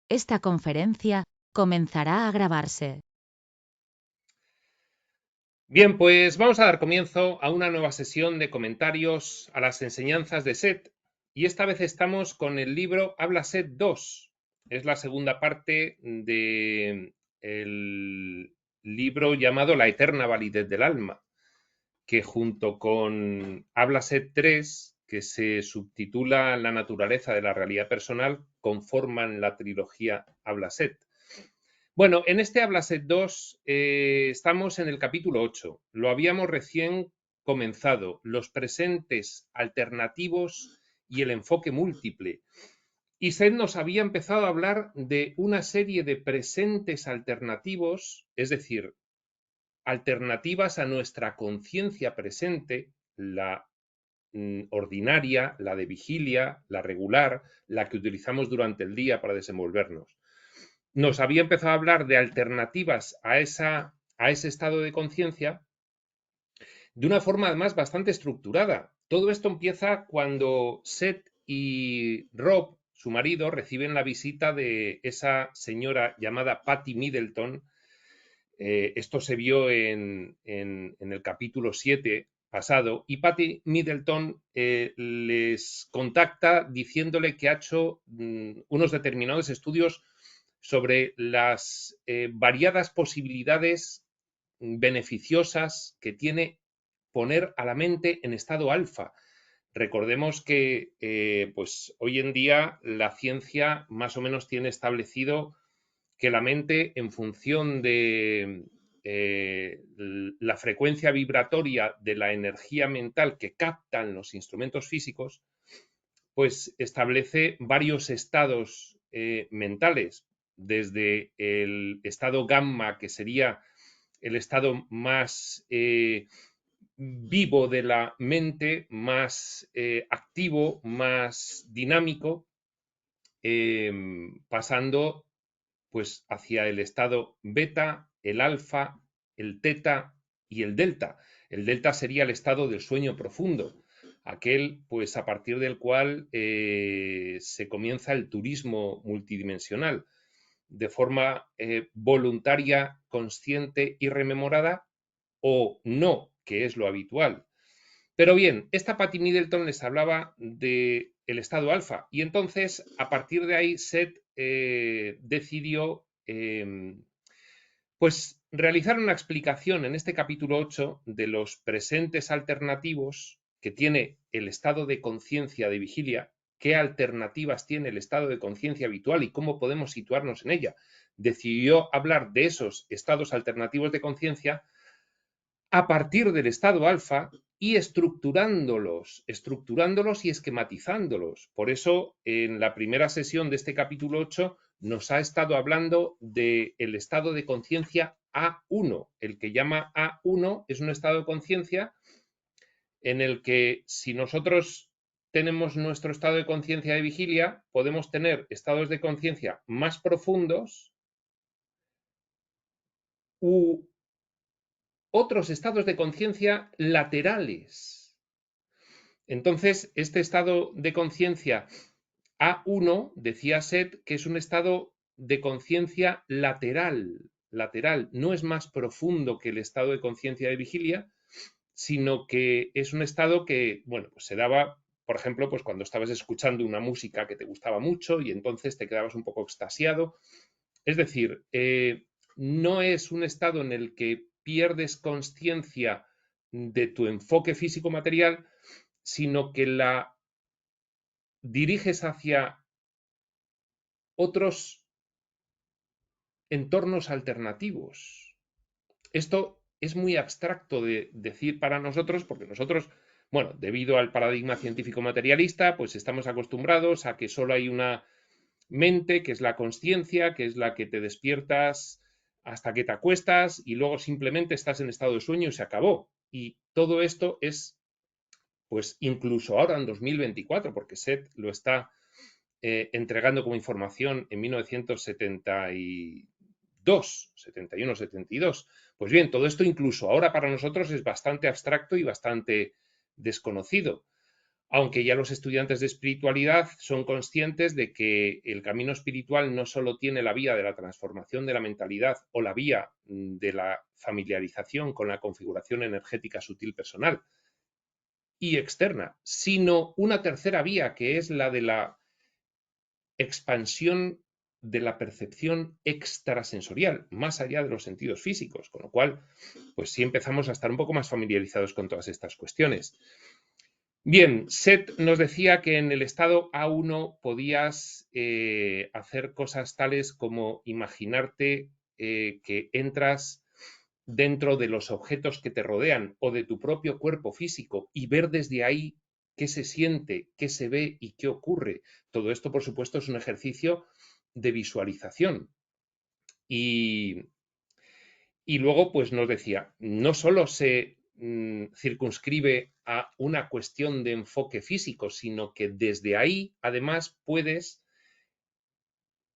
Esta conferencia comenzará a grabarse. Bien, pues vamos a dar comienzo a una nueva sesión de comentarios a las enseñanzas de Seth. Y esta vez estamos con el libro Habla Seth 2. Es la segunda parte del libro llamado La eterna validez del alma, que junto con Habla Seth 3, que se subtitula La naturaleza de la realidad personal, conforman la trilogía Habla Seth. Bueno, en este Hablaset 2 estamos en el capítulo 8. Lo habíamos recién comenzado, los presentes alternativos y el enfoque múltiple. Y Seth nos había empezado a hablar de una serie de presentes alternativos, es decir, alternativas a nuestra conciencia presente, la ordinaria, la de vigilia, la regular, la que utilizamos durante el día para desenvolvernos. Nos había empezado a hablar de alternativas a ese estado de conciencia de una forma además bastante estructurada. Todo esto empieza cuando Seth y Rob, su marido, reciben la visita de esa señora llamada Patty Middleton. Esto se vio en el capítulo 7 pasado, y Patty Middleton les contacta diciéndole que ha hecho unos determinados estudios sobre las variadas posibilidades beneficiosas que tiene poner a la mente en estado alfa. Recordemos que pues hoy en día la ciencia más o menos tiene establecido que la mente, en función de la frecuencia vibratoria de la energía mental que captan los instrumentos físicos, pues establece varios estados mentales, desde el estado gamma, que sería el estado más vivo de la mente, más activo, más dinámico, pasando pues hacia el estado beta, el alfa, el teta y el delta. El delta sería el estado del sueño profundo, aquel pues a partir del cual se comienza el turismo multidimensional de forma voluntaria, consciente y rememorada, o no, que es lo habitual. Pero bien, esta Patty Middleton les hablaba del estado alfa, y entonces a partir de ahí Seth decidió pues realizar una explicación en este capítulo 8 de los presentes alternativos que tiene el estado de conciencia de vigilia, qué alternativas tiene el estado de conciencia habitual y cómo podemos situarnos en ella. Decidió hablar de esos estados alternativos de conciencia a partir del estado alfa y estructurándolos y esquematizándolos. Por eso, en la primera sesión de este capítulo 8 nos ha estado hablando del estado de conciencia A1. El que llama A1 es un estado de conciencia en el que, si nosotros tenemos nuestro estado de conciencia de vigilia, podemos tener estados de conciencia más profundos u otros estados de conciencia laterales. Entonces, este estado de conciencia A1, decía Seth, que es un estado de conciencia lateral, no es más profundo que el estado de conciencia de vigilia, sino que es un estado que, bueno, pues se daba, por ejemplo, pues cuando estabas escuchando una música que te gustaba mucho y entonces te quedabas un poco extasiado. Es decir, no es un estado en el que pierdes conciencia de tu enfoque físico-material, sino que la diriges hacia otros entornos alternativos. Esto es muy abstracto de decir para nosotros, porque nosotros, bueno, debido al paradigma científico materialista, pues estamos acostumbrados a que solo hay una mente, que es la consciencia, que es la que te despiertas hasta que te acuestas y luego simplemente estás en estado de sueño y se acabó. Y todo esto es, pues incluso ahora en 2024, porque Seth lo está entregando como información en 1972, 71, 72. Pues bien, todo esto incluso ahora para nosotros es bastante abstracto y bastante desconocido. Aunque ya los estudiantes de espiritualidad son conscientes de que el camino espiritual no solo tiene la vía de la transformación de la mentalidad o la vía de la familiarización con la configuración energética sutil personal y externa, sino una tercera vía, que es la de la expansión de la percepción extrasensorial, más allá de los sentidos físicos, con lo cual, pues sí empezamos a estar un poco más familiarizados con todas estas cuestiones. Bien, Seth nos decía que en el estado A1 podías hacer cosas tales como imaginarte que entras dentro de los objetos que te rodean o de tu propio cuerpo físico y ver desde ahí qué se siente, qué se ve y qué ocurre. Todo esto, por supuesto, es un ejercicio de visualización. Y luego, pues nos decía, no solo se circunscribe a una cuestión de enfoque físico, sino que desde ahí, además, puedes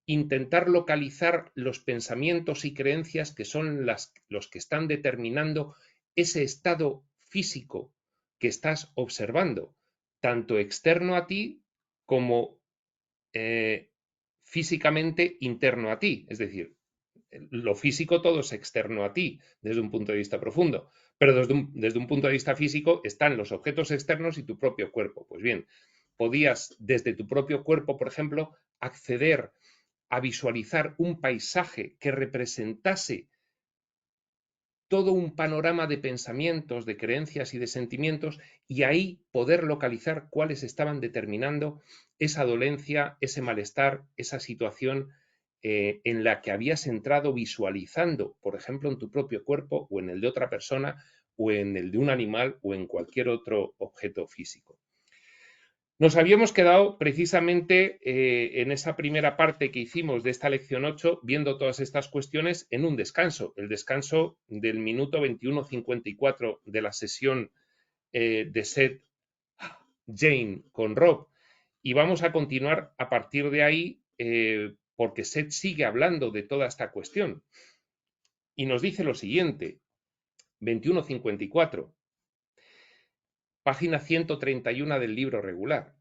intentar localizar los pensamientos y creencias que son los que están determinando ese estado físico que estás observando, tanto externo a ti como físicamente interno a ti. Es decir, lo físico todo es externo a ti desde un punto de vista profundo, pero desde un punto de vista físico están los objetos externos y tu propio cuerpo. Pues bien, podías desde tu propio cuerpo, por ejemplo, acceder a visualizar un paisaje que representase todo un panorama de pensamientos, de creencias y de sentimientos, y ahí poder localizar cuáles estaban determinando esa dolencia, ese malestar, esa situación en la que habías entrado visualizando, por ejemplo, en tu propio cuerpo o en el de otra persona o en el de un animal o en cualquier otro objeto físico. Nos habíamos quedado precisamente en esa primera parte que hicimos de esta lección 8, viendo todas estas cuestiones en un descanso, el descanso del minuto 21:54 de la sesión de Seth Jane con Rob. Y vamos a continuar a partir de ahí porque Seth sigue hablando de toda esta cuestión. Y nos dice lo siguiente, 21:54, página 131 del libro regular.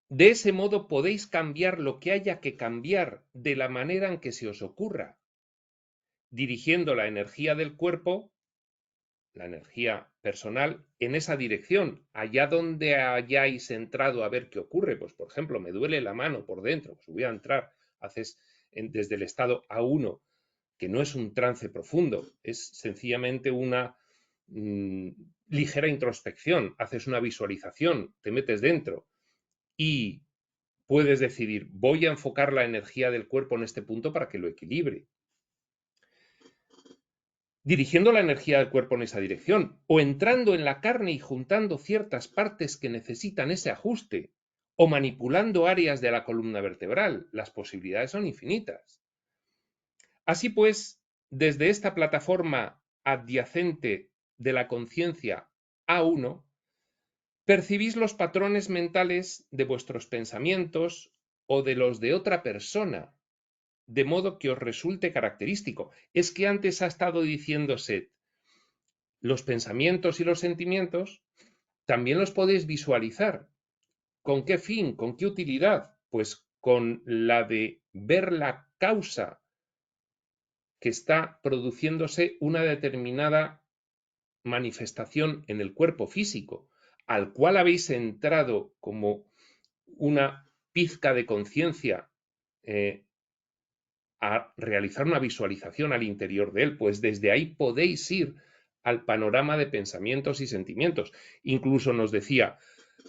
De ese modo podéis cambiar lo que haya que cambiar de la manera en que se os ocurra, dirigiendo la energía del cuerpo, la energía personal, en esa dirección, allá donde hayáis entrado a ver qué ocurre. Pues, por ejemplo, me duele la mano por dentro, pues voy a entrar, haces desde el estado A1, que no es un trance profundo, es sencillamente una ligera introspección, haces una visualización, te metes dentro y puedes decidir, voy a enfocar la energía del cuerpo en este punto para que lo equilibre. Dirigiendo la energía del cuerpo en esa dirección, o entrando en la carne y juntando ciertas partes que necesitan ese ajuste, o manipulando áreas de la columna vertebral. Las posibilidades son infinitas. Así pues, desde esta plataforma adyacente de la conciencia A1, percibís los patrones mentales de vuestros pensamientos o de los de otra persona, de modo que os resulte característico. Es que antes ha estado diciendo Seth, los pensamientos y los sentimientos también los podéis visualizar. ¿Con qué fin? ¿Con qué utilidad? Pues con la de ver la causa que está produciéndose una determinada manifestación en el cuerpo físico, al cual habéis entrado como una pizca de conciencia a realizar una visualización al interior de él, pues desde ahí podéis ir al panorama de pensamientos y sentimientos. Incluso nos decía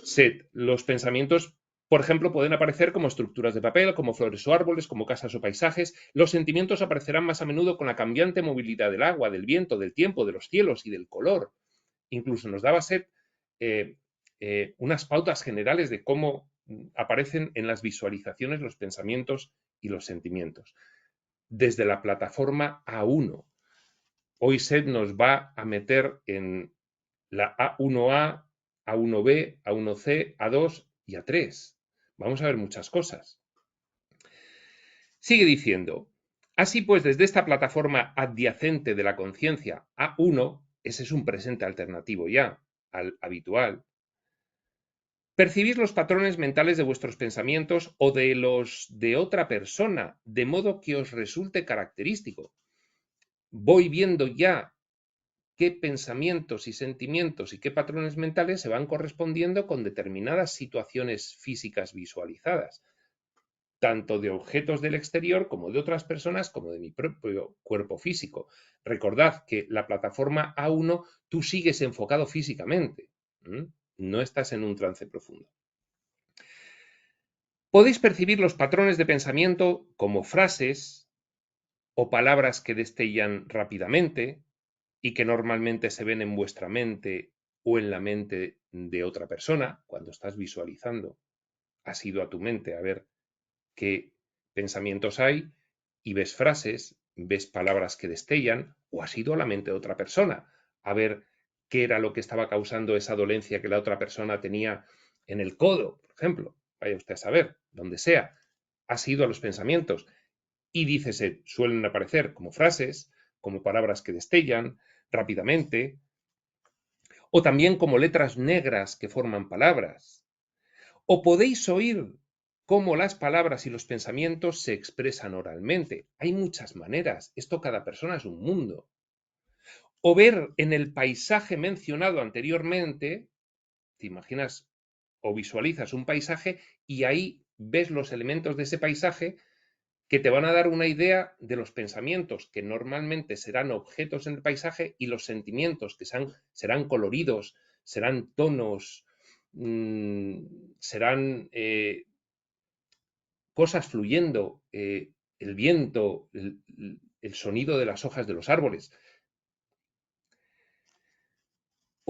Seth, los pensamientos, por ejemplo, pueden aparecer como estructuras de papel, como flores o árboles, como casas o paisajes. Los sentimientos aparecerán más a menudo con la cambiante movilidad del agua, del viento, del tiempo, de los cielos y del color. Incluso nos daba Seth unas pautas generales de cómo aparecen en las visualizaciones los pensamientos y los sentimientos. Desde la plataforma A1. Hoy Seth nos va a meter en la A1A, A1B, A1C, A2 y A3. Vamos a ver muchas cosas. Sigue diciendo, así pues, desde esta plataforma adyacente de la conciencia A1, ese es un presente alternativo ya al habitual, Percibir los patrones mentales de vuestros pensamientos o de los de otra persona, de modo que os resulte característico. Voy viendo ya qué pensamientos y sentimientos y qué patrones mentales se van correspondiendo con determinadas situaciones físicas visualizadas, tanto de objetos del exterior como de otras personas, como de mi propio cuerpo físico. Recordad que la plataforma A1 tú sigues enfocado físicamente, no estás en un trance profundo. Podéis percibir los patrones de pensamiento como frases o palabras que destellan rápidamente y que normalmente se ven en vuestra mente o en la mente de otra persona cuando estás visualizando. Has ido a tu mente a ver qué pensamientos hay y ves frases, ves palabras que destellan, o has ido a la mente de otra persona a ver qué era lo que estaba causando esa dolencia que la otra persona tenía en el codo, por ejemplo. Vaya usted a saber, donde sea. Has ido a los pensamientos y dícese, suelen aparecer como frases, como palabras que destellan rápidamente, o también como letras negras que forman palabras. O podéis oír cómo las palabras y los pensamientos se expresan oralmente. Hay muchas maneras. Esto cada persona es un mundo. O ver en el paisaje mencionado anteriormente, te imaginas o visualizas un paisaje y ahí ves los elementos de ese paisaje que te van a dar una idea de los pensamientos que normalmente serán objetos en el paisaje y los sentimientos que serán coloridos, serán tonos, serán cosas fluyendo, el viento, el sonido de las hojas de los árboles.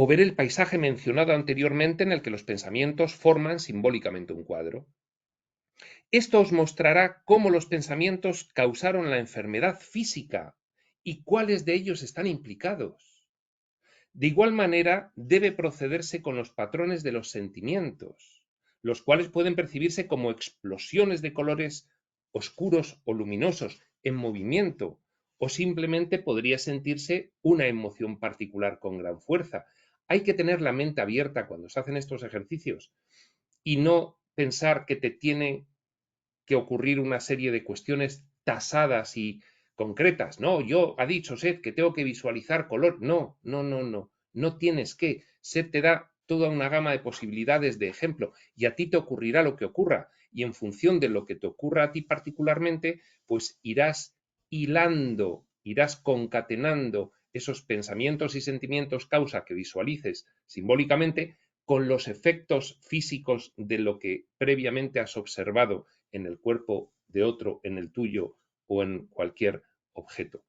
O ver el paisaje mencionado anteriormente en el que los pensamientos forman simbólicamente un cuadro. Esto os mostrará cómo los pensamientos causaron la enfermedad física y cuáles de ellos están implicados. De igual manera, debe procederse con los patrones de los sentimientos, los cuales pueden percibirse como explosiones de colores oscuros o luminosos en movimiento, o simplemente podría sentirse una emoción particular con gran fuerza. Hay que tener la mente abierta cuando se hacen estos ejercicios y no pensar que te tiene que ocurrir una serie de cuestiones tasadas y concretas. No, ha dicho Seth que tengo que visualizar color. No, no, no, no. No tienes que. Seth te da toda una gama de posibilidades de ejemplo y a ti te ocurrirá lo que ocurra. Y en función de lo que te ocurra a ti particularmente, pues irás hilando, irás concatenando esos pensamientos y sentimientos causa que visualices simbólicamente con los efectos físicos de lo que previamente has observado en el cuerpo de otro, en el tuyo o en cualquier objeto.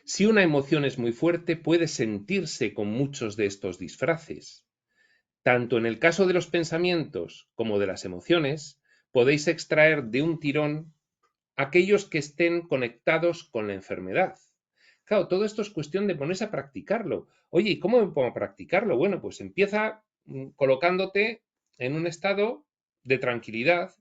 Si una emoción es muy fuerte, puede sentirse con muchos de estos disfraces. Tanto en el caso de los pensamientos como de las emociones, podéis extraer de un tirón aquellos que estén conectados con la enfermedad. Claro, todo esto es cuestión de ponerse a practicarlo. Oye, ¿y cómo me pongo a practicarlo? Bueno, pues empieza colocándote en un estado de tranquilidad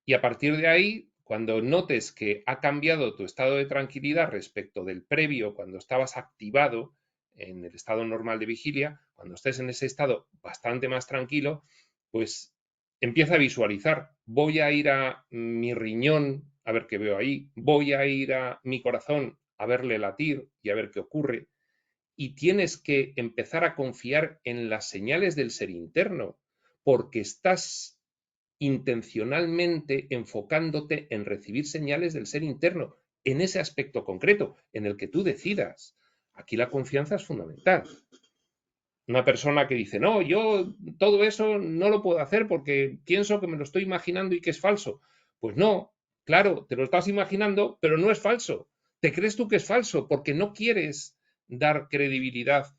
y a partir de ahí, cuando notes que ha cambiado tu estado de tranquilidad respecto del previo, cuando estabas activado en el estado normal de vigilia, cuando estés en ese estado bastante más tranquilo, pues empieza a visualizar. Voy a ir a mi riñón a ver qué veo ahí, voy a ir a mi corazón a verle latir y a ver qué ocurre. Y tienes que empezar a confiar en las señales del ser interno, porque estás intencionalmente enfocándote en recibir señales del ser interno, en ese aspecto concreto, en el que tú decidas. Aquí la confianza es fundamental. Una persona que dice, no, yo todo eso no lo puedo hacer porque pienso que me lo estoy imaginando y que es falso. Pues no, claro, te lo estás imaginando, pero no es falso. Te crees tú que es falso porque no quieres dar credibilidad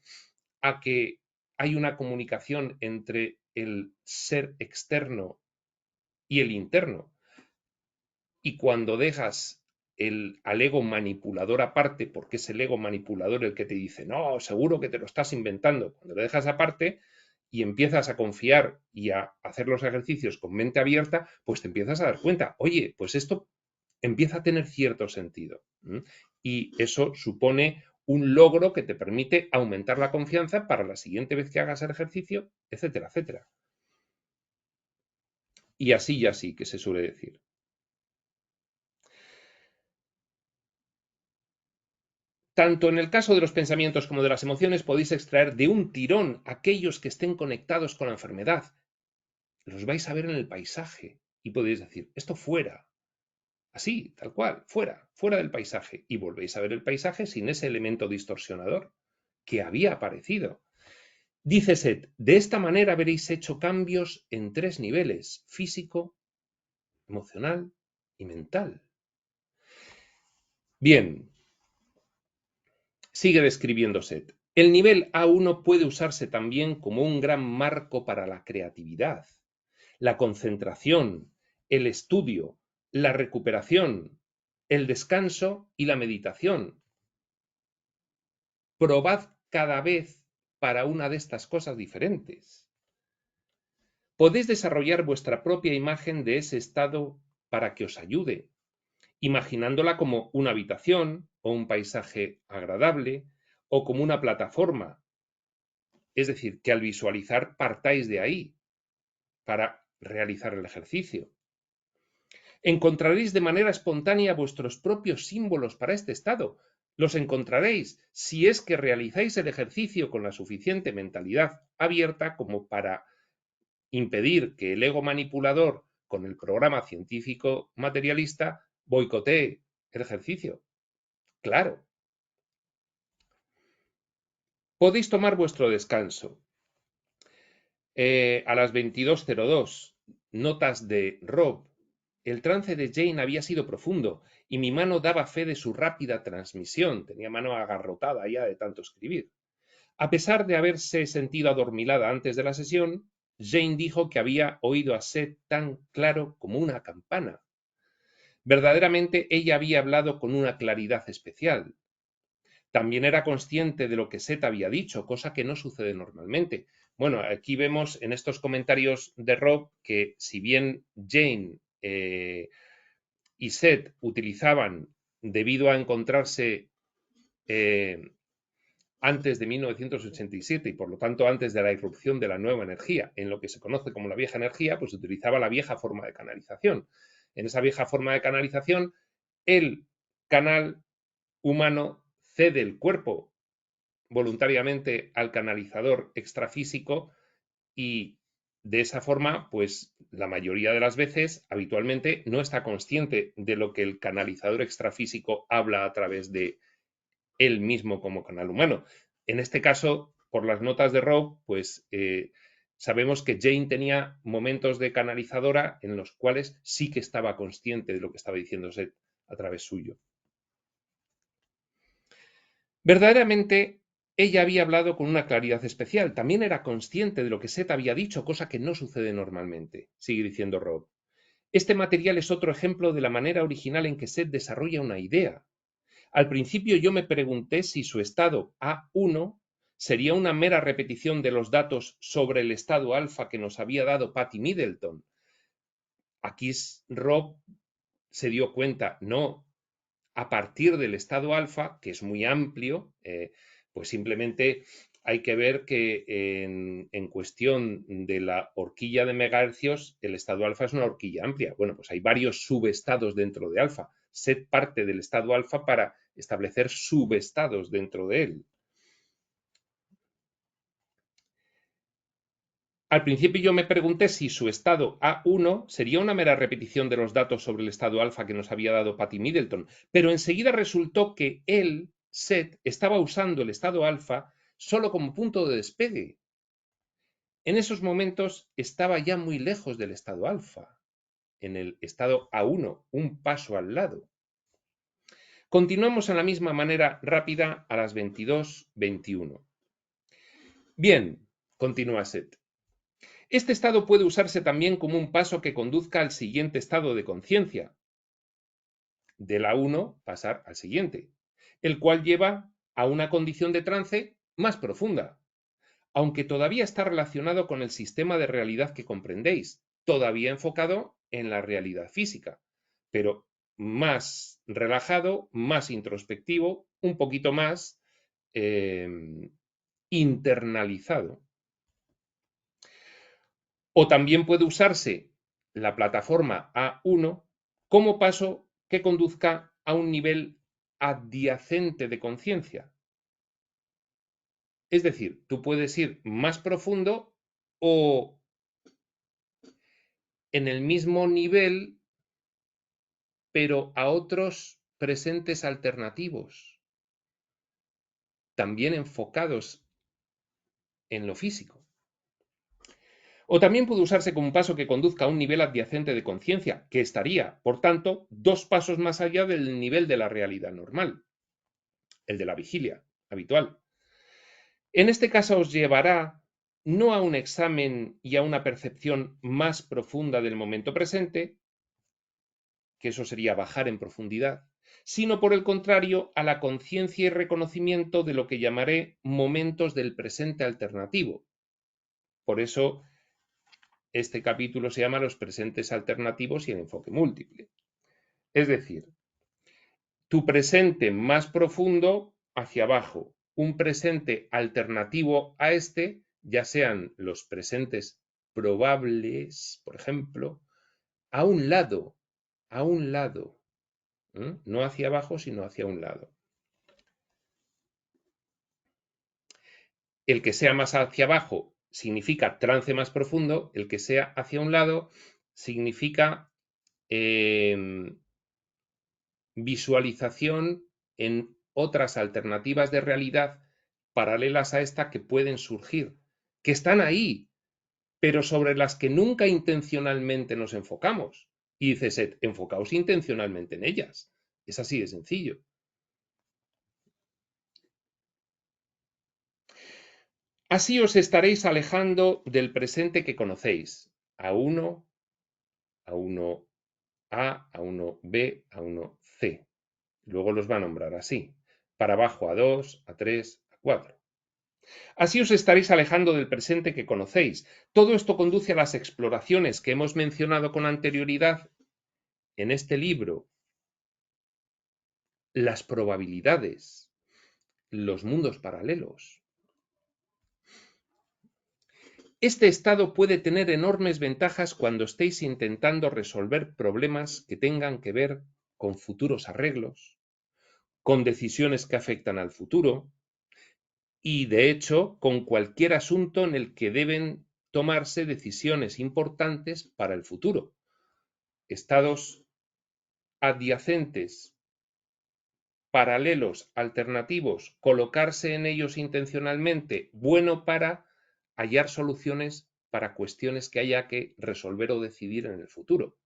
a que hay una comunicación entre el ser externo y el interno. Y cuando dejas al ego manipulador aparte, porque es el ego manipulador el que te dice, no, seguro que te lo estás inventando, cuando lo dejas aparte y empiezas a confiar y a hacer los ejercicios con mente abierta, pues te empiezas a dar cuenta, oye, pues esto empieza a tener cierto sentido. Y eso supone un logro que te permite aumentar la confianza para la siguiente vez que hagas el ejercicio, etcétera, etcétera. Y así, que se suele decir. Tanto en el caso de los pensamientos como de las emociones podéis extraer de un tirón aquellos que estén conectados con la enfermedad. Los vais a ver en el paisaje y podéis decir, esto fuera. Así, tal cual, fuera del paisaje. Y volvéis a ver el paisaje sin ese elemento distorsionador que había aparecido. Dice Seth, de esta manera habréis hecho cambios en 3 niveles, físico, emocional y mental. Bien, sigue describiendo Seth. El nivel A1 puede usarse también como un gran marco para la creatividad, la concentración, el estudio, la recuperación, el descanso y la meditación. Probad cada vez para una de estas cosas diferentes. Podéis desarrollar vuestra propia imagen de ese estado para que os ayude, imaginándola como una habitación o un paisaje agradable o como una plataforma. Es decir, que al visualizar partáis de ahí para realizar el ejercicio. Encontraréis de manera espontánea vuestros propios símbolos para este estado. Los encontraréis si es que realizáis el ejercicio con la suficiente mentalidad abierta como para impedir que el ego manipulador con el programa científico materialista boicotee el ejercicio. Claro. Podéis tomar vuestro descanso. A las 22:02, notas de Rob. El trance de Jane había sido profundo y mi mano daba fe de su rápida transmisión. Tenía mano agarrotada ya de tanto escribir. A pesar de haberse sentido adormilada antes de la sesión, Jane dijo que había oído a Seth tan claro como una campana. Verdaderamente ella había hablado con una claridad especial. También era consciente de lo que Seth había dicho, cosa que no sucede normalmente. Bueno, aquí vemos en estos comentarios de Rob que si bien Jane y Seth utilizaban, debido a encontrarse antes de 1987 y por lo tanto antes de la irrupción de la nueva energía, en lo que se conoce como la vieja energía, pues utilizaba la vieja forma de canalización. En esa vieja forma de canalización, el canal humano cede el cuerpo voluntariamente al canalizador extrafísico y de esa forma, pues la mayoría de las veces, habitualmente, no está consciente de lo que el canalizador extrafísico habla a través de él mismo como canal humano. En este caso, por las notas de Rob, pues sabemos que Jane tenía momentos de canalizadora en los cuales sí que estaba consciente de lo que estaba diciendo Seth a través suyo. Verdaderamente, ella había hablado con una claridad especial. También era consciente de lo que Seth había dicho, cosa que no sucede normalmente, sigue diciendo Rob. Este material es otro ejemplo de la manera original en que Seth desarrolla una idea. Al principio yo me pregunté si su estado A1 sería una mera repetición de los datos sobre el estado alfa que nos había dado Patty Middleton. Aquí Rob se dio cuenta, no, a partir del estado alfa, que es muy amplio, pues simplemente hay que ver que en cuestión de la horquilla de megahercios, el estado alfa es una horquilla amplia. Bueno, pues hay varios subestados dentro de alfa. Sed parte del estado alfa para establecer subestados dentro de él. Al principio yo me pregunté si su estado A1 sería una mera repetición de los datos sobre el estado alfa que nos había dado Patty Middleton, pero enseguida resultó que él, Seth, estaba usando el estado alfa solo como punto de despegue. En esos momentos estaba ya muy lejos del estado alfa, en el estado A1, un paso al lado. Continuamos en la misma manera rápida a las 22:21. Bien, continúa Seth. Este estado puede usarse también como un paso que conduzca al siguiente estado de conciencia. De la 1 pasar al siguiente, el cual lleva a una condición de trance más profunda, aunque todavía está relacionado con el sistema de realidad que comprendéis, todavía enfocado en la realidad física, pero más relajado, más introspectivo, un poquito más internalizado. O también puede usarse la plataforma A1 como paso que conduzca a un nivel adyacente de conciencia. Es decir, tú puedes ir más profundo o en el mismo nivel, pero a otros presentes alternativos, también enfocados en lo físico. O también puede usarse como un paso que conduzca a un nivel adyacente de conciencia, que estaría, por tanto, 2 pasos más allá del nivel de la realidad normal, el de la vigilia habitual. En este caso os llevará no a un examen y a una percepción más profunda del momento presente, que eso sería bajar en profundidad, sino por el contrario a la conciencia y reconocimiento de lo que llamaré momentos del presente alternativo. Por eso este capítulo se llama Los presentes alternativos y el enfoque múltiple. Es decir, tu presente más profundo hacia abajo, un presente alternativo a este, ya sean los presentes probables, por ejemplo, a un lado, no hacia abajo, sino hacia un lado. El que sea más hacia abajo significa trance más profundo, el que sea hacia un lado significa visualización en otras alternativas de realidad paralelas a esta que pueden surgir, que están ahí, pero sobre las que nunca intencionalmente nos enfocamos. Y dice Seth, enfocaos intencionalmente en ellas. Es así de sencillo. Así os estaréis alejando del presente que conocéis, A1, A1A, A1B, A1C. Luego los va a nombrar así. Para abajo A2, A3, A4. Así os estaréis alejando del presente que conocéis. Todo esto conduce a las exploraciones que hemos mencionado con anterioridad en este libro. Las probabilidades, los mundos paralelos. Este estado puede tener enormes ventajas cuando estéis intentando resolver problemas que tengan que ver con futuros arreglos, con decisiones que afectan al futuro y, de hecho, con cualquier asunto en el que deben tomarse decisiones importantes para el futuro. Estados adyacentes, paralelos, alternativos, colocarse en ellos intencionalmente, bueno para hallar soluciones para cuestiones que haya que resolver o decidir en el futuro.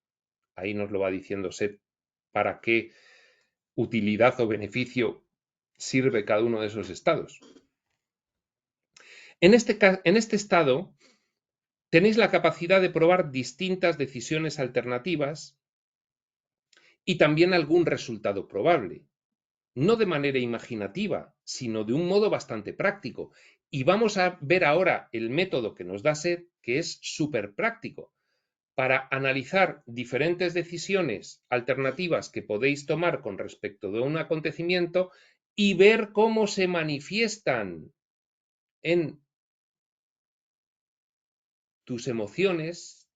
Ahí nos lo va diciendo Seth para qué utilidad o beneficio sirve cada uno de esos estados. En este estado tenéis la capacidad de probar distintas decisiones alternativas y también algún resultado probable. No de manera imaginativa, sino de un modo bastante práctico. Y vamos a ver ahora el método que nos da Seth, que es súper práctico, para analizar diferentes decisiones alternativas que podéis tomar con respecto de un acontecimiento y ver cómo se manifiestan en tus emociones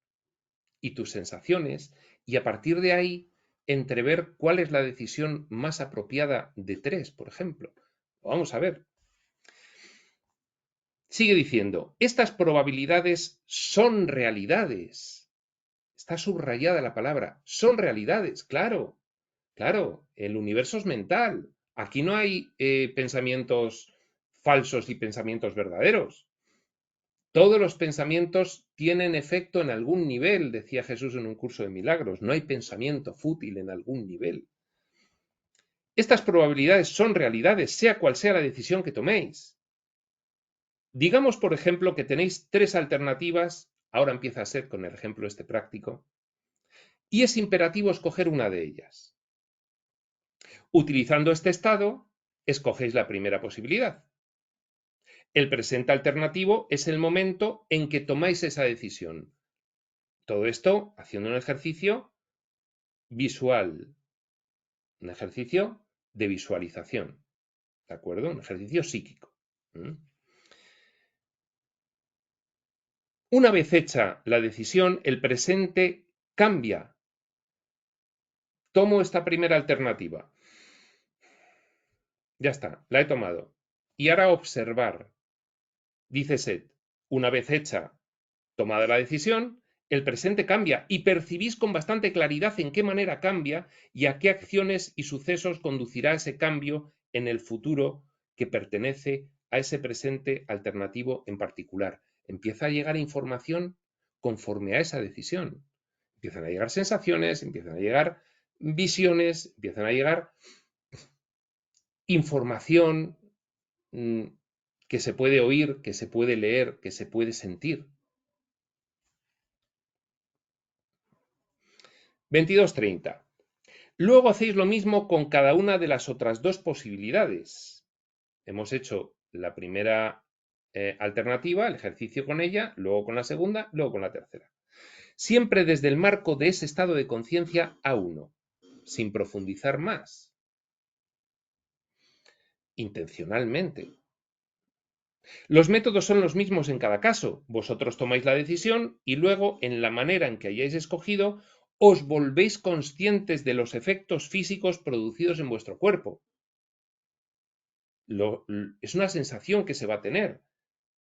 y tus sensaciones, y a partir de ahí entrever cuál es la decisión más apropiada de 3, por ejemplo. Vamos a ver. Sigue diciendo, estas probabilidades son realidades. Está subrayada la palabra, son realidades, claro, claro, el universo es mental. Aquí no hay pensamientos falsos y pensamientos verdaderos. Todos los pensamientos tienen efecto en algún nivel, decía Jesús en un curso de milagros. No hay pensamiento fútil en algún nivel. Estas probabilidades son realidades, sea cual sea la decisión que toméis. Digamos, por ejemplo, que tenéis 3 alternativas, ahora empieza a ser con el ejemplo este práctico, y es imperativo escoger una de ellas. Utilizando este estado, escogéis la primera posibilidad. El presente alternativo es el momento en que tomáis esa decisión. Todo esto haciendo un ejercicio visual, un ejercicio de visualización, ¿de acuerdo? Un ejercicio psíquico. Una vez hecha la decisión, el presente cambia. Tomo esta primera alternativa. Ya está, la he tomado. Y ahora observar. Dice Seth, una vez hecha, tomada la decisión, el presente cambia y percibís con bastante claridad en qué manera cambia y a qué acciones y sucesos conducirá ese cambio en el futuro que pertenece a ese presente alternativo en particular. Empieza a llegar información conforme a esa decisión. Empiezan a llegar sensaciones, empiezan a llegar visiones, empiezan a llegar información que se puede oír, que se puede leer, que se puede sentir. 22:30. Luego hacéis lo mismo con cada una de las otras dos posibilidades. Hemos hecho la primera alternativa, el ejercicio con ella, luego con la segunda, luego con la tercera. Siempre desde el marco de ese estado de conciencia A1, sin profundizar más. Intencionalmente. Los métodos son los mismos en cada caso. Vosotros tomáis la decisión y luego, en la manera en que hayáis escogido, os volvéis conscientes de los efectos físicos producidos en vuestro cuerpo. Es una sensación que se va a tener.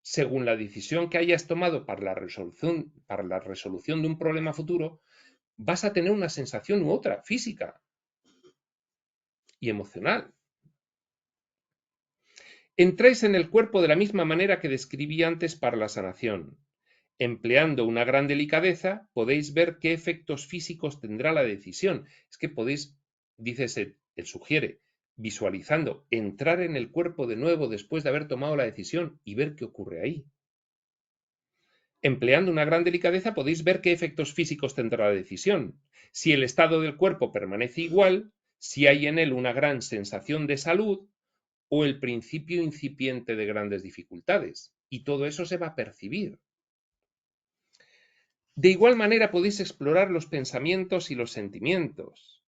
Según la decisión que hayas tomado para la resolución de un problema futuro, vas a tener una sensación u otra, física y emocional. Entráis en el cuerpo de la misma manera que describí antes para la sanación. Empleando una gran delicadeza, podéis ver qué efectos físicos tendrá la decisión. Es que podéis, dice él sugiere, visualizando, entrar en el cuerpo de nuevo después de haber tomado la decisión y ver qué ocurre ahí. Empleando una gran delicadeza podéis ver qué efectos físicos tendrá la decisión. Si el estado del cuerpo permanece igual, si hay en él una gran sensación de salud o el principio incipiente de grandes dificultades. Y todo eso se va a percibir. De igual manera podéis explorar los pensamientos y los sentimientos.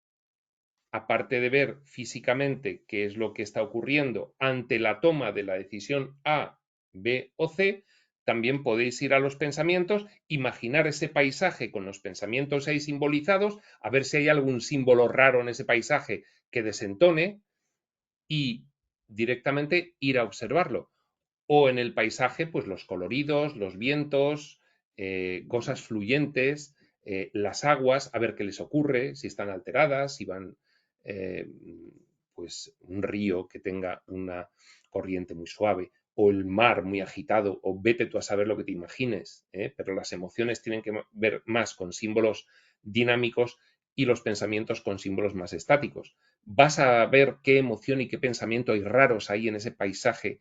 Aparte de ver físicamente qué es lo que está ocurriendo ante la toma de la decisión A, B o C, también podéis ir a los pensamientos, imaginar ese paisaje con los pensamientos ahí simbolizados, a ver si hay algún símbolo raro en ese paisaje que desentone y directamente ir a observarlo. O en el paisaje, pues los coloridos, los vientos, cosas fluyentes, las aguas, a ver qué les ocurre, si están alteradas, si van, pues un río que tenga una corriente muy suave, o el mar muy agitado, o vete tú a saber lo que te imagines, pero las emociones tienen que ver más con símbolos dinámicos y los pensamientos con símbolos más estáticos. Vas a ver qué emoción y qué pensamiento hay raros ahí en ese paisaje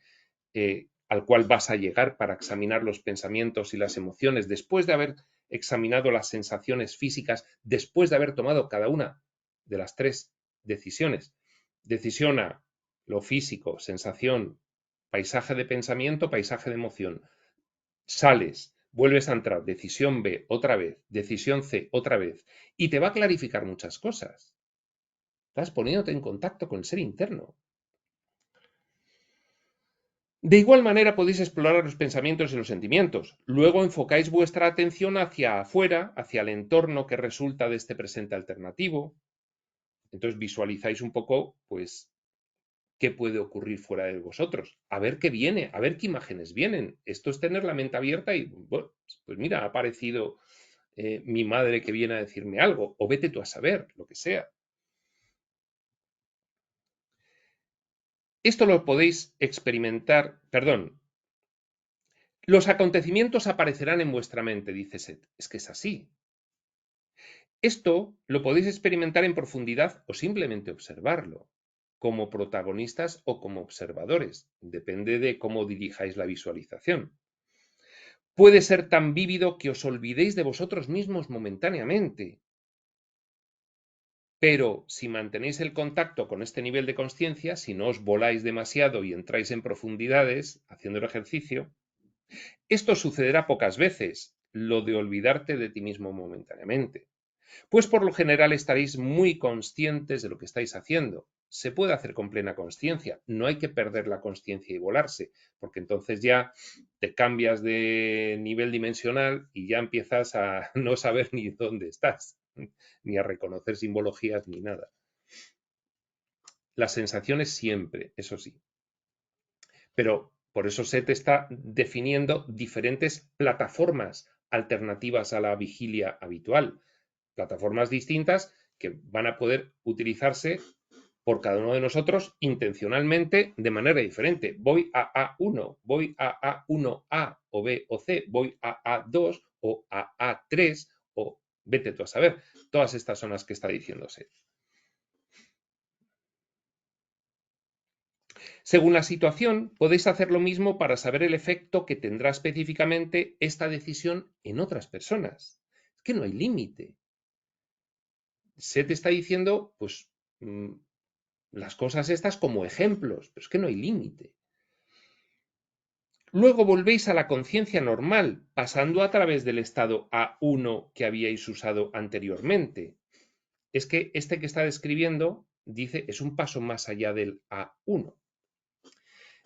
al cual vas a llegar para examinar los pensamientos y las emociones, después de haber examinado las sensaciones físicas, después de haber tomado cada una de las tres decisiones. Decisión A, lo físico, sensación, paisaje de pensamiento, paisaje de emoción. Sales, vuelves a entrar, decisión B, otra vez, decisión C, otra vez, y te va a clarificar muchas cosas. Estás poniéndote en contacto con el ser interno. De igual manera podéis explorar los pensamientos y los sentimientos. Luego enfocáis vuestra atención hacia afuera, hacia el entorno que resulta de este presente alternativo. Entonces visualizáis un poco, pues, qué puede ocurrir fuera de vosotros. A ver qué viene, a ver qué imágenes vienen. Esto es tener la mente abierta y, bueno, pues mira, ha aparecido mi madre que viene a decirme algo, o vete tú a saber, lo que sea. Esto lo podéis experimentar, perdón, los acontecimientos aparecerán en vuestra mente, dice Seth. Es que es así. Esto lo podéis experimentar en profundidad o simplemente observarlo, como protagonistas o como observadores. Depende de cómo dirijáis la visualización. Puede ser tan vívido que os olvidéis de vosotros mismos momentáneamente. Pero si mantenéis el contacto con este nivel de conciencia, si no os voláis demasiado y entráis en profundidades haciendo el ejercicio, esto sucederá pocas veces, lo de olvidarte de ti mismo momentáneamente. Pues por lo general estaréis muy conscientes de lo que estáis haciendo. se puede hacer con plena consciencia. No hay que perder la consciencia y volarse, porque entonces ya te cambias de nivel dimensional y ya empiezas a no saber ni dónde estás, ni a reconocer simbologías ni nada. Las sensaciones siempre, eso sí. Pero por eso se te está definiendo diferentes plataformas alternativas a la vigilia habitual. Plataformas distintas que van a poder utilizarse por cada uno de nosotros intencionalmente de manera diferente. Voy a A1, voy a A1A o B o C, voy a A2 o a A3 o vete tú a saber. Todas estas son las que está diciéndose. Según la situación, podéis hacer lo mismo para saber el efecto que tendrá específicamente esta decisión en otras personas. Es que no hay límite. Se te está diciendo, pues, las cosas estas como ejemplos, pero es que no hay límite. Luego volvéis a la conciencia normal, pasando a través del estado A1 que habíais usado anteriormente. Es que este que está describiendo, dice, es un paso más allá del A1.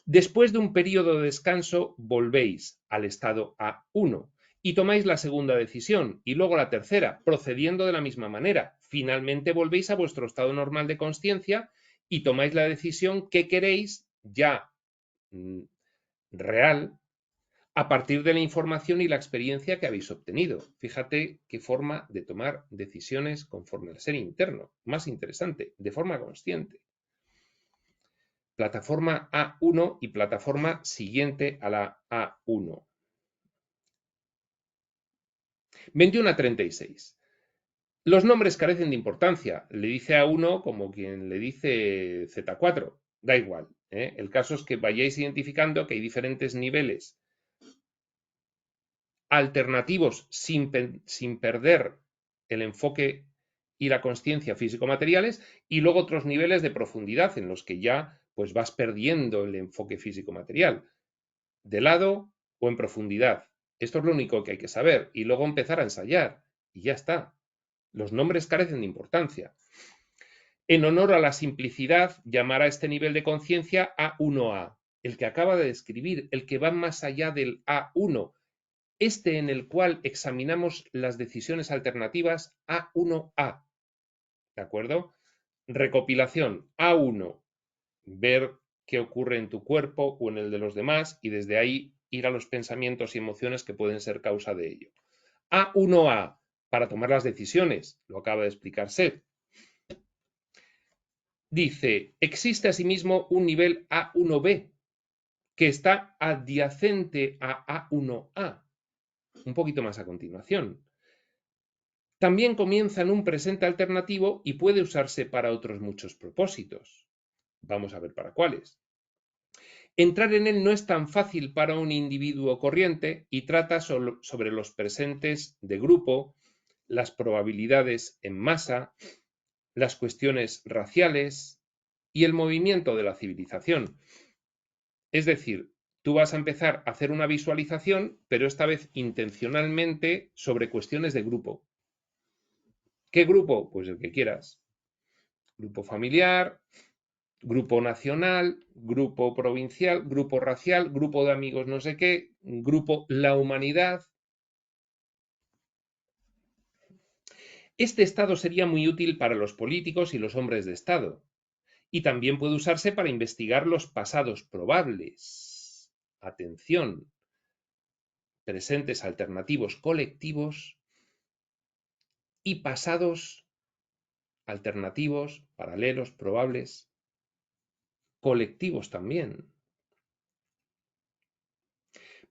Después de un periodo de descanso, volvéis al estado A1 y tomáis la segunda decisión y luego la tercera, procediendo de la misma manera. Finalmente volvéis a vuestro estado normal de consciencia y tomáis la decisión que queréis ya real a partir de la información y la experiencia que habéis obtenido. Fíjate qué forma de tomar decisiones conforme al ser interno. Más interesante, de forma consciente. Plataforma A1 y plataforma siguiente a la A1. 21 a 36. Los nombres carecen de importancia. Le dice A1 como quien le dice Z4. Da igual. El caso es que vayáis identificando que hay diferentes niveles alternativos sin perder el enfoque y la consciencia físico-materiales, y luego otros niveles de profundidad en los que ya pues vas perdiendo el enfoque físico-material, de lado o en profundidad. Esto es lo único que hay que saber, y luego empezar a ensayar, y ya está. Los nombres carecen de importancia. En honor a la simplicidad, llamar a este nivel de conciencia A1A, el que acaba de describir, el que va más allá del A1, este en el cual examinamos las decisiones alternativas A1A. ¿De acuerdo? Recopilación A1, ver qué ocurre en tu cuerpo o en el de los demás y desde ahí ir a los pensamientos y emociones que pueden ser causa de ello. A1A, para tomar las decisiones, lo acaba de explicar Seth. Dice, existe asimismo un nivel A1B que está adyacente a A1A, un poquito más a continuación. También comienza en un presente alternativo y puede usarse para otros muchos propósitos. Vamos a ver para cuáles. Entrar en él no es tan fácil para un individuo corriente y trata sobre los presentes de grupo, las probabilidades en masa, las cuestiones raciales y el movimiento de la civilización. Es decir, tú vas a empezar a hacer una visualización, pero esta vez intencionalmente sobre cuestiones de grupo. ¿Qué grupo? Pues el que quieras. Grupo familiar, grupo nacional, grupo provincial, grupo racial, grupo de amigos no sé qué, grupo la humanidad. Este estado sería muy útil para los políticos y los hombres de estado, y también puede usarse para investigar los pasados probables. Atención, presentes alternativos colectivos y pasados alternativos, paralelos, probables, colectivos también.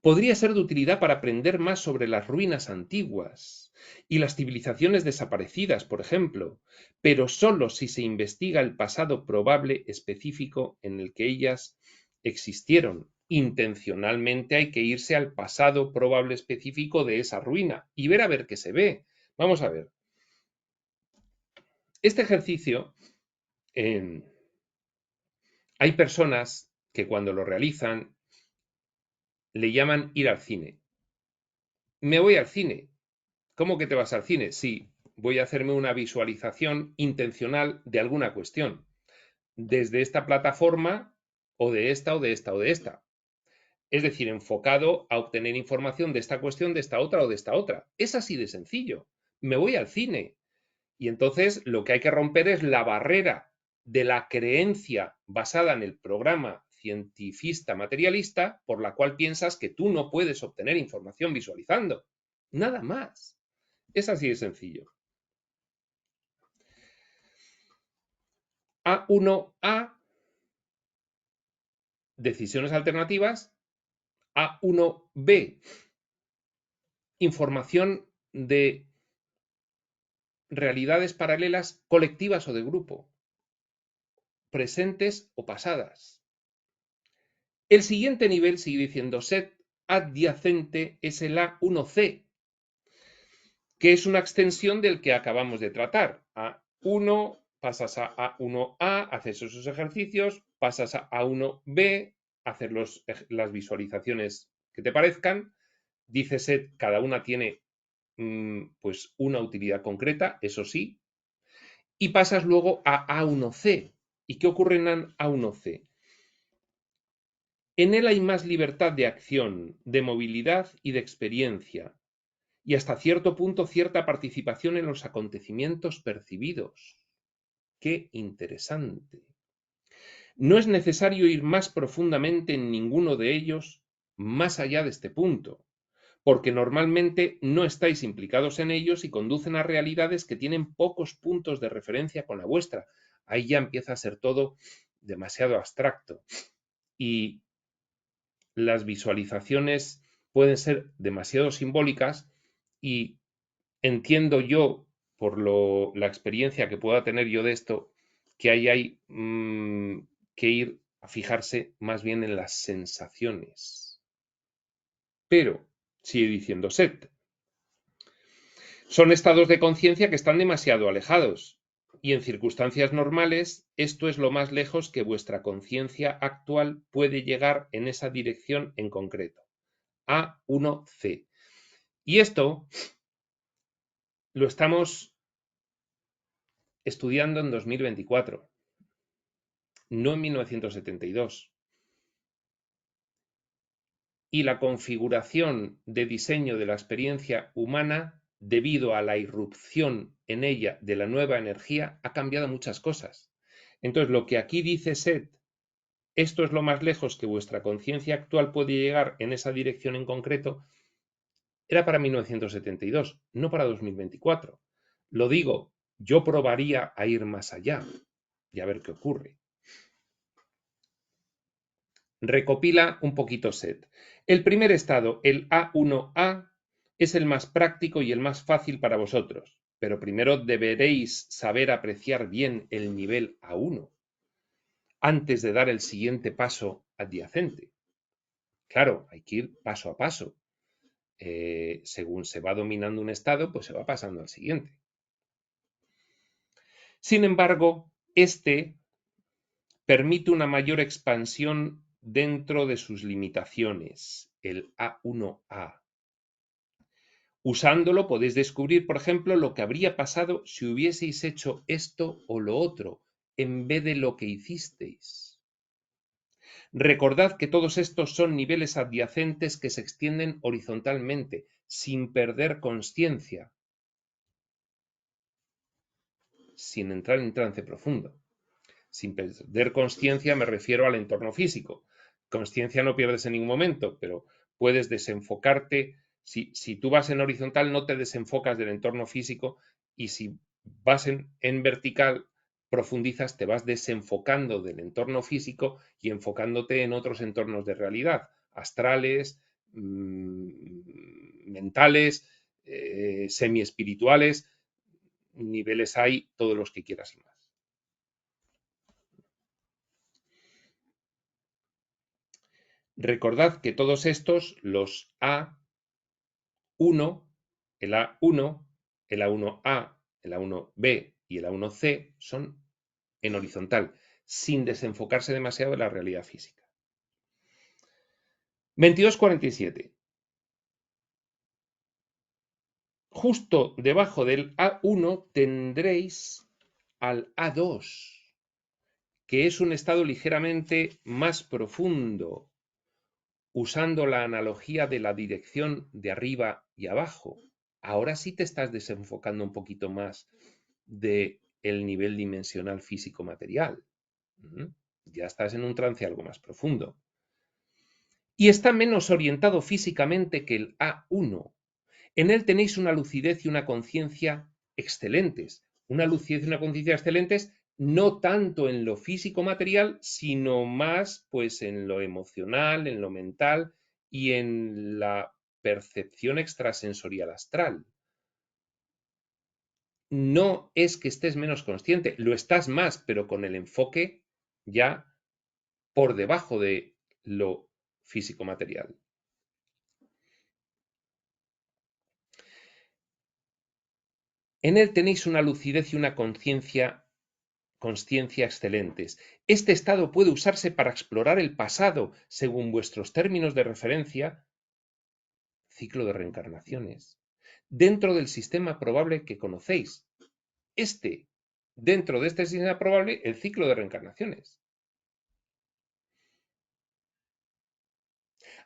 Podría ser de utilidad para aprender más sobre las ruinas antiguas y las civilizaciones desaparecidas, por ejemplo, pero solo si se investiga el pasado probable específico en el que ellas existieron. Intencionalmente hay que irse al pasado probable específico de esa ruina y ver a ver qué se ve. Vamos a ver. Este ejercicio, hay personas que cuando lo realizan le llaman ir al cine. Me voy al cine. ¿Cómo que te vas al cine? Sí, voy a hacerme una visualización intencional de alguna cuestión. desde esta plataforma o de esta o de esta o de esta. Es decir, enfocado a obtener información de esta cuestión, de esta otra o de esta otra. Es así de sencillo. Me voy al cine y entonces lo que hay que romper es la barrera de la creencia basada en el programa cientifista materialista por la cual piensas que tú no puedes obtener información visualizando. Nada más. Es así de sencillo. A1A, decisiones alternativas. A1B, información de realidades paralelas colectivas o de grupo, presentes o pasadas. El siguiente nivel sigue diciendo set adyacente es el A1C, que es una extensión del que acabamos de tratar. A1, pasas a A1A, haces esos ejercicios, pasas a A1B, hacer las visualizaciones que te parezcan. Dice set, cada una tiene pues una utilidad concreta, eso sí, y pasas luego a A1C. ¿Y qué ocurre en A1C? En él hay más libertad de acción, de movilidad y de experiencia, y hasta cierto punto cierta participación en los acontecimientos percibidos. ¡Qué interesante! No es necesario ir más profundamente en ninguno de ellos más allá de este punto, porque normalmente no estáis implicados en ellos y conducen a realidades que tienen pocos puntos de referencia con la vuestra. Ahí ya empieza a ser todo demasiado abstracto. Y las visualizaciones pueden ser demasiado simbólicas y entiendo yo, por la experiencia que pueda tener yo de esto, que ahí hay que ir a fijarse más bien en las sensaciones. Pero, sigue diciendo Set, son estados de conciencia que están demasiado alejados, y en circunstancias normales esto es lo más lejos que vuestra conciencia actual puede llegar en esa dirección en concreto. A1C. Y esto lo estamos estudiando en 2024, no en 1972. Y la configuración de diseño de la experiencia humana, debido a la irrupción en ella de la nueva energía, ha cambiado muchas cosas. Entonces, lo que aquí dice Set, esto es lo más lejos que vuestra conciencia actual puede llegar en esa dirección en concreto, era para 1972, no para 2024. Lo digo, yo probaría a ir más allá y a ver qué ocurre. Recopila un poquito Set. El primer estado, el A1A, es el más práctico y el más fácil para vosotros, pero primero deberéis saber apreciar bien el nivel A1 antes de dar el siguiente paso adyacente. Claro, hay que ir paso a paso. Según se va dominando un estado, pues se va pasando al siguiente. Sin embargo, este permite una mayor expansión dentro de sus limitaciones, el A1A. Usándolo podéis descubrir, por ejemplo, lo que habría pasado si hubieseis hecho esto o lo otro, en vez de lo que hicisteis. Recordad que todos estos son niveles adyacentes que se extienden horizontalmente, sin perder consciencia, sin entrar en trance profundo. Sin perder consciencia me refiero al entorno físico. Consciencia no pierdes en ningún momento, pero puedes desenfocarte. Si tú vas en horizontal, no te desenfocas del entorno físico, y si vas en vertical, profundizas, te vas desenfocando del entorno físico y enfocándote en otros entornos de realidad, astrales, mentales, semi-espirituales, niveles hay, todos los que quieras y más. Recordad que todos estos, los A1, el A1, el A1A, el A1B y el A1C, son en horizontal, sin desenfocarse demasiado de la realidad física. 2247. Justo debajo del A1 tendréis al A2, que es un estado ligeramente más profundo, usando la analogía de la dirección de arriba y abajo. Ahora sí te estás desenfocando un poquito más del nivel dimensional físico-material. Ya estás en un trance algo más profundo. Y está menos orientado físicamente que el A1. En él tenéis una lucidez y una conciencia excelentes. Una lucidez y una conciencia excelentes no tanto en lo físico-material, sino más pues en lo emocional, en lo mental y en la percepción extrasensorial astral. No es que estés menos consciente, lo estás más, pero con el enfoque ya por debajo de lo físico-material. En él tenéis una lucidez y una consciencia excelentes. Este estado puede usarse para explorar el pasado según vuestros términos de referencia, ciclo de reencarnaciones, dentro del sistema probable que conocéis. Dentro de este sistema probable, el ciclo de reencarnaciones.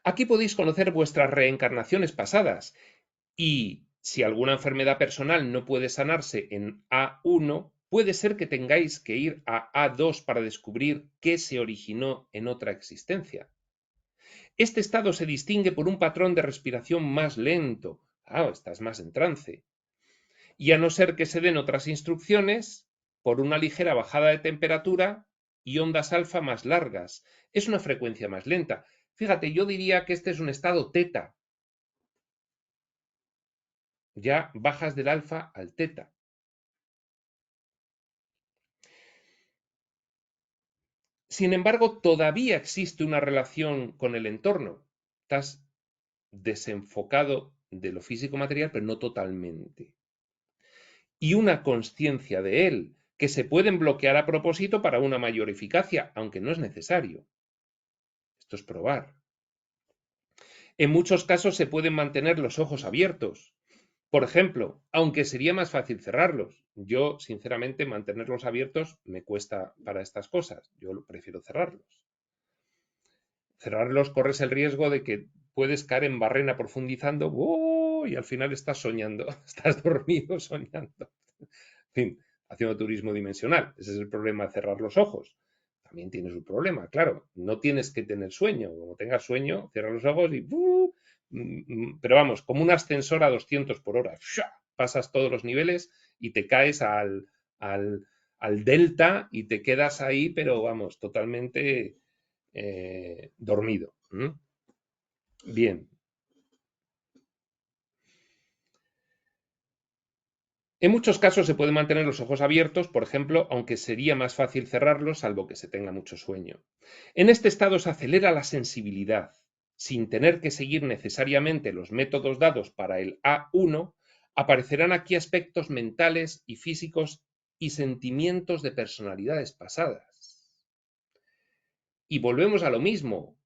Aquí podéis conocer vuestras reencarnaciones pasadas y si alguna enfermedad personal no puede sanarse en A1, puede ser que tengáis que ir a A2 para descubrir qué se originó en otra existencia. Este estado se distingue por un patrón de respiración más lento. Estás más en trance. Y a no ser que se den otras instrucciones, por una ligera bajada de temperatura y ondas alfa más largas. Es una frecuencia más lenta. Fíjate, yo diría que este es un estado teta. Ya bajas del alfa al teta. Sin embargo, todavía existe una relación con el entorno. Estás desenfocado de lo físico-material, pero no totalmente. Y una conciencia de él, que se pueden bloquear a propósito para una mayor eficacia, aunque no es necesario. Esto es probar. En muchos casos se pueden mantener los ojos abiertos. Por ejemplo, aunque sería más fácil cerrarlos. Yo, sinceramente, mantenerlos abiertos me cuesta para estas cosas. Yo prefiero cerrarlos. Cerrarlos corres el riesgo de que puedes caer en barrena profundizando y al final estás soñando, estás dormido soñando. En fin, haciendo turismo dimensional. Ese es el problema de cerrar los ojos. También tiene su problema, claro. No tienes que tener sueño. Como tengas sueño, cierras los ojos y... Pero vamos, como un ascensor a 200 por hora. Pasas todos los niveles y te caes al delta y te quedas ahí, pero vamos, totalmente dormido. Bien. En muchos casos se pueden mantener los ojos abiertos, por ejemplo, aunque sería más fácil cerrarlos, salvo que se tenga mucho sueño. En este estado se acelera la sensibilidad. Sin tener que seguir necesariamente los métodos dados para el A1, aparecerán aquí aspectos mentales y físicos y sentimientos de personalidades pasadas. Y volvemos a lo mismo.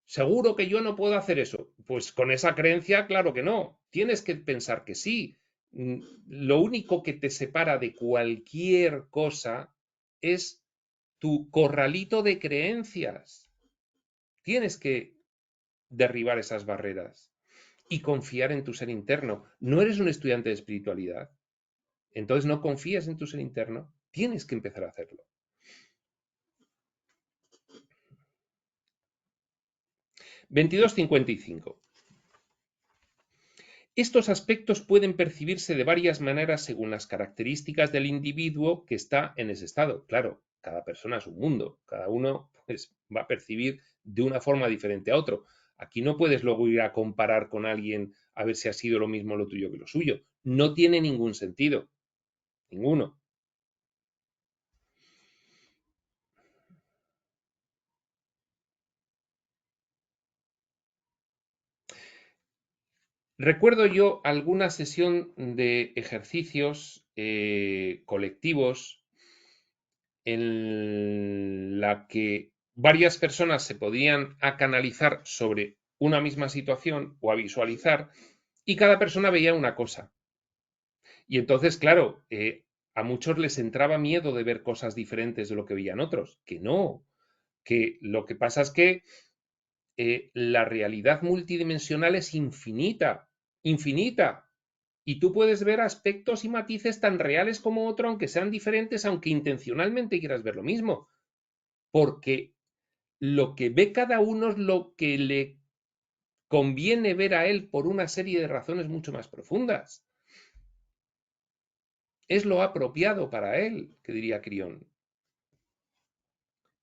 ¿Seguro que yo no puedo hacer eso? Pues con esa creencia, claro que no. Tienes que pensar que sí. Lo único que te separa de cualquier cosa es tu corralito de creencias. Tienes que derribar esas barreras y confiar en tu ser interno. No eres un estudiante de espiritualidad, entonces no confías en tu ser interno. Tienes que empezar a hacerlo. 2255. Estos aspectos pueden percibirse de varias maneras según las características del individuo que está en ese estado. Claro, cada persona es un mundo, cada uno pues, va a percibir de una forma diferente a otro. Aquí no puedes luego ir a comparar con alguien a ver si ha sido lo mismo lo tuyo que lo suyo. No tiene ningún sentido. Ninguno. Recuerdo yo alguna sesión de ejercicios colectivos en la que varias personas se podían a canalizar sobre una misma situación o a visualizar y cada persona veía una cosa. Y entonces, claro, A muchos les entraba miedo de ver cosas diferentes de lo que veían otros, que no, que lo que pasa es que la realidad multidimensional es infinita, infinita, y tú puedes ver aspectos y matices tan reales como otro, aunque sean diferentes, aunque intencionalmente quieras ver lo mismo, porque lo que ve cada uno es lo que le conviene ver a él por una serie de razones mucho más profundas. Es lo apropiado para él, que diría Crión.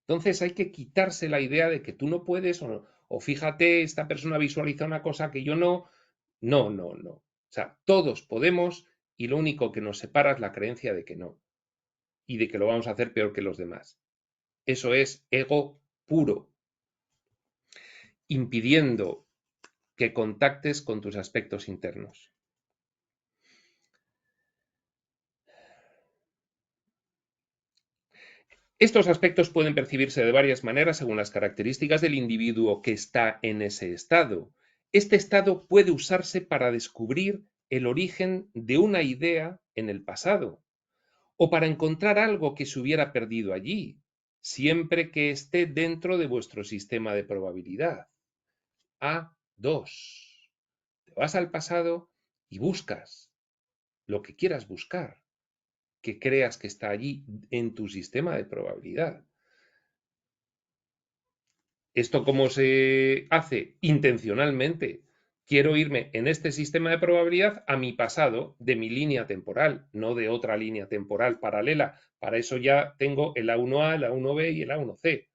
Entonces hay que quitarse la idea de que tú no puedes, o fíjate, esta persona visualiza una cosa que yo no. No, no, no. O sea, todos podemos y lo único que nos separa es la creencia de que no y de que lo vamos a hacer peor que los demás. Eso es ego puro, impidiendo que contactes con tus aspectos internos. Estos aspectos pueden percibirse de varias maneras según las características del individuo que está en ese estado. Este estado puede usarse para descubrir el origen de una idea en el pasado o para encontrar algo que se hubiera perdido allí, siempre que esté dentro de vuestro sistema de probabilidad. A2. Te vas al pasado y buscas lo que quieras buscar, que creas que está allí en tu sistema de probabilidad. ¿Esto cómo se hace? Intencionalmente. Quiero irme en este sistema de probabilidad a mi pasado, de mi línea temporal, no de otra línea temporal paralela. Para eso ya tengo el A1A, el A1B y el A1C.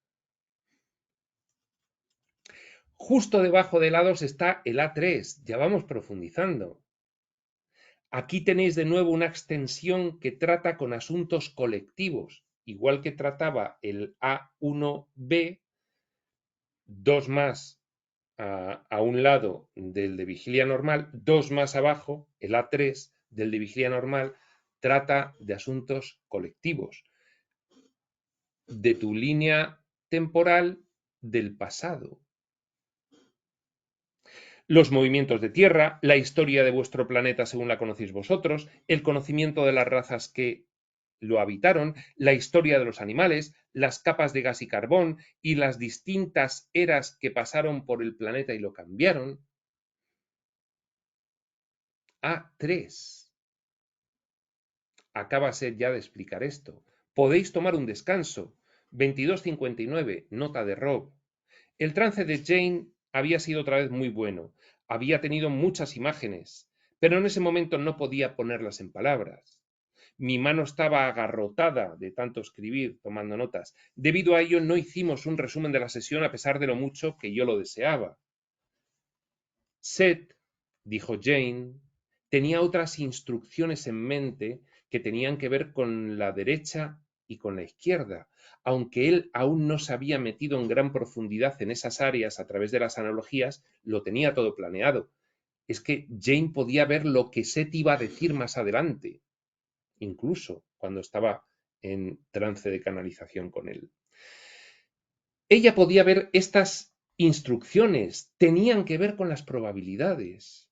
Justo debajo del A2 está el A3. Ya vamos profundizando. Aquí tenéis de nuevo una extensión que trata con asuntos colectivos, igual que trataba el A1B, dos más a un lado del de vigilia normal, dos más abajo, el A3 del de vigilia normal, trata de asuntos colectivos, de tu línea temporal del pasado. Los movimientos de Tierra, la historia de vuestro planeta según la conocéis vosotros, el conocimiento de las razas que lo habitaron, la historia de los animales, las capas de gas y carbón y las distintas eras que pasaron por el planeta y lo cambiaron. A3. Acábase ya de explicar esto. Podéis tomar un descanso. 22:59, nota de Rob. El trance de Jane había sido otra vez muy bueno. Había tenido muchas imágenes, pero en ese momento no podía ponerlas en palabras. Mi mano estaba agarrotada de tanto escribir, tomando notas. Debido a ello, no hicimos un resumen de la sesión a pesar de lo mucho que yo lo deseaba. Seth, dijo Jane, tenía otras instrucciones en mente que tenían que ver con la derecha y con la izquierda, aunque él aún no se había metido en gran profundidad en esas áreas a través de las analogías, lo tenía todo planeado. Es que Jane podía ver lo que Seth iba a decir más adelante, incluso cuando estaba en trance de canalización con él. Ella podía ver estas instrucciones, tenían que ver con las probabilidades.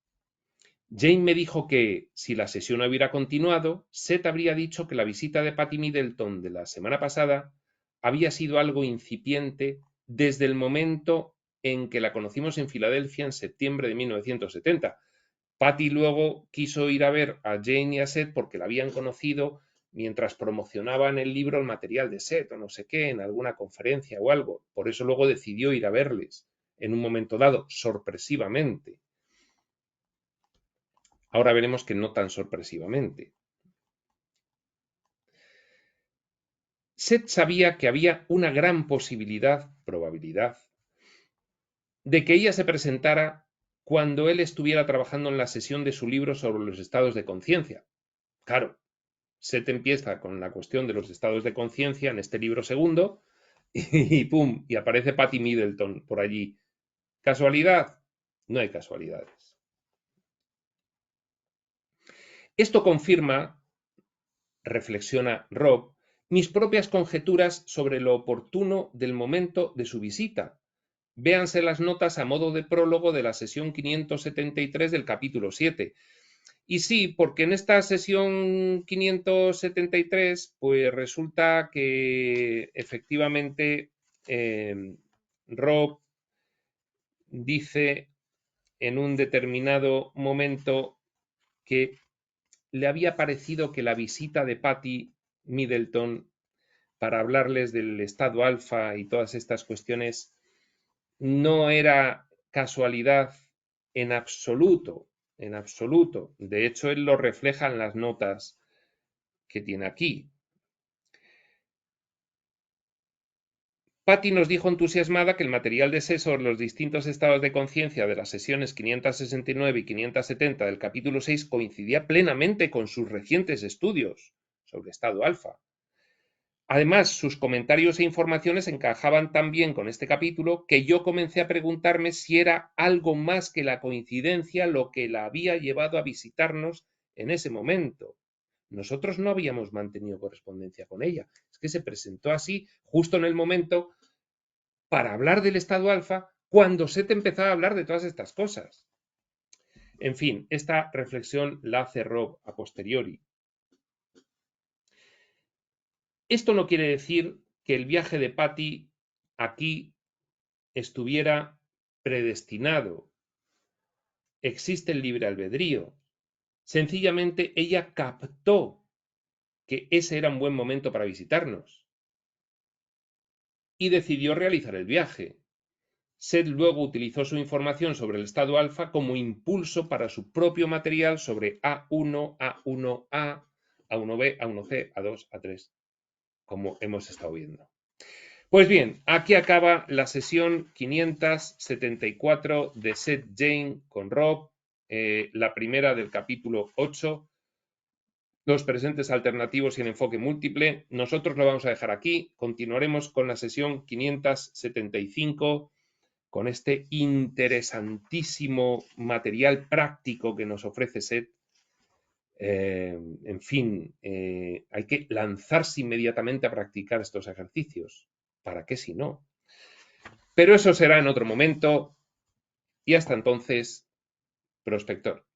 Jane me dijo que, si la sesión hubiera continuado, Seth habría dicho que la visita de Patty Middleton de la semana pasada había sido algo incipiente desde el momento en que la conocimos en Filadelfia en septiembre de 1970. Patty luego quiso ir a ver a Jane y a Seth porque la habían conocido mientras promocionaban el libro, el material de Seth o no sé qué, en alguna conferencia o algo. Por eso luego decidió ir a verles en un momento dado, sorpresivamente. Ahora veremos que no tan sorpresivamente. Seth sabía que había una gran probabilidad, de que ella se presentara cuando él estuviera trabajando en la sesión de su libro sobre los estados de conciencia. Claro, Seth empieza con la cuestión de los estados de conciencia en este libro segundo y ¡pum! Y aparece Patty Middleton por allí. ¿Casualidad? No hay casualidades. Esto confirma, reflexiona Rob, mis propias conjeturas sobre lo oportuno del momento de su visita. Véanse las notas a modo de prólogo de la sesión 573 del capítulo 7. Y sí, porque en esta sesión 573, pues resulta que efectivamente Rob dice en un determinado momento que le había parecido que la visita de Patty Middleton para hablarles del estado alfa y todas estas cuestiones no era casualidad en absoluto, en absoluto. De hecho, él lo refleja en las notas que tiene aquí. Patty nos dijo entusiasmada que el material de SE sobre los distintos estados de conciencia de las sesiones 569 y 570 del capítulo 6 coincidía plenamente con sus recientes estudios sobre estado alfa. Además, sus comentarios e informaciones encajaban tan bien con este capítulo que yo comencé a preguntarme si era algo más que la coincidencia lo que la había llevado a visitarnos en ese momento. Nosotros no habíamos mantenido correspondencia con ella. Es que se presentó así justo en el momento para hablar del estado alfa cuando se te empezaba a hablar de todas estas cosas. En fin, esta reflexión la hace Rob a posteriori. Esto no quiere decir que el viaje de Patty aquí estuviera predestinado. Existe el libre albedrío. Sencillamente ella captó que ese era un buen momento para visitarnos y decidió realizar el viaje. Seth luego utilizó su información sobre el estado alfa como impulso para su propio material sobre A1, A1A, A1B, A1C, A2, A3, como hemos estado viendo. Pues bien, aquí acaba la sesión 574 de Seth Jane con Rob, la primera del capítulo 8, los presentes alternativos y el enfoque múltiple. Nosotros lo vamos a dejar aquí, continuaremos con la sesión 575 con este interesantísimo material práctico que nos ofrece Seth. En fin, hay que lanzarse inmediatamente a practicar estos ejercicios. ¿Para qué si no? Pero eso será en otro momento y hasta entonces, prospector.